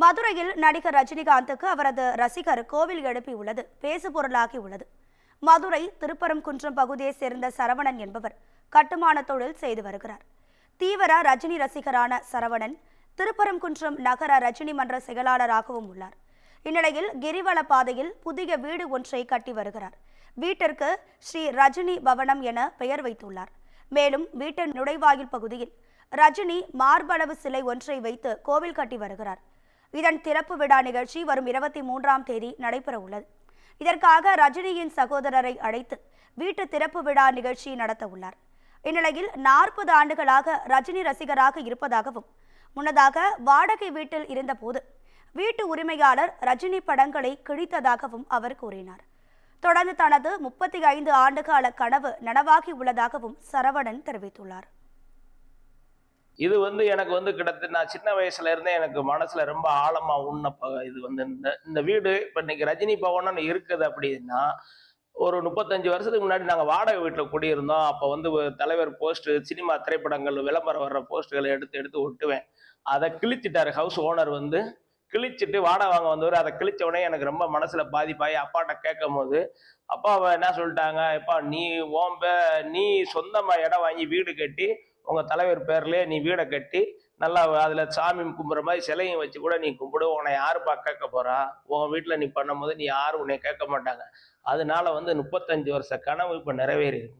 மதுரையில் நடிகர் ரஜினிகாந்துக்கு அவரது ரசிகர் கோவில் எழுப்பியுள்ளது பேசுபொருளாகி உள்ளது. மதுரை திருப்பரங்குன்றம் பகுதியை சேர்ந்த சரவணன் என்பவர் கட்டுமான தொழில் செய்து வருகிறார். தீவிர ரஜினி ரசிகரான சரவணன் திருப்பரங்குன்றம் நகர ரஜினி மன்ற செயலாளராகவும் உள்ளார். இந்நிலையில் கிரிவல பாதையில் புதிய வீடு ஒன்றை கட்டி வருகிறார். வீட்டிற்கு ஸ்ரீ ரஜினி பவனம் என பெயர் வைத்துள்ளார். மேலும் வீட்டின் நுழைவாயில் பகுதியில் ரஜினி மார்பளவு சிலை ஒன்றை வைத்து கோவில் கட்டி வருகிறார். இதன் திறப்பு விழா நிகழ்ச்சி வரும் 23ஆம் தேதி நடைபெற உள்ளது. இதற்காக ரஜினியின் சகோதரரை அழைத்து வீட்டு திறப்பு விழா நிகழ்ச்சி நடத்த உள்ளார். இந்நிலையில் 40 ஆண்டுகளாக ரஜினி ரசிகராக இருப்பதாகவும், முன்னதாக வாடகை வீட்டில் இருந்தபோது வீட்டு உரிமையாளர் ரஜினி படங்களை கிழித்ததாகவும் அவர் கூறினார். தொடர்ந்து தனது 35 ஆண்டுகால கனவு நனவாகி உள்ளதாகவும் சரவணன் தெரிவித்துள்ளார். இது எனக்கு கிட்டத்தட்ட நான் சின்ன வயசுல இருந்தே எனக்கு மனசுல ரொம்ப ஆழமா உண்ண இது இந்த வீடு இப்ப இன்னைக்கு ரஜினி பவன் இருக்குது அப்படின்னா, ஒரு 35 வருஷத்துக்கு முன்னாடி நாங்க வாடகை வீட்டுல குடியிருந்தோம். அப்ப தலைவர் போஸ்ட், சினிமா திரைப்படங்கள் விளம்பரம் வர்ற போஸ்ட்களை எடுத்து எடுத்து ஒட்டுவேன். அதை கிழிச்சிட்டாரு ஹவுஸ் ஓனர். கிழிச்சிட்டு வாடகை வாங்க வந்தவர். அதை கிழிச்ச உடனே எனக்கு ரொம்ப மனசுல பாதிப்பாயி அப்பாட்ட கேட்கும் போது அப்பா என்ன சொல்லிட்டாங்க, எப்பா நீ சொந்தமா இடம் வாங்கி வீடு கட்டி உங்க தலைவர் பேர்லயே நீ வீடை கட்டி நல்லா அதுல சாமி கும்பிட்ற மாதிரி சிலையும் வச்சு கூட நீ கும்பிடு, உன்னை யாருப்பா கேட்க போறா? உன் வீட்டுல நீ பண்ணும்போது நீ யாரும் உன்னை கேட்க மாட்டாங்க. அதனால 35 வருஷ கனவு இப்ப நிறைவேறி இருக்கு.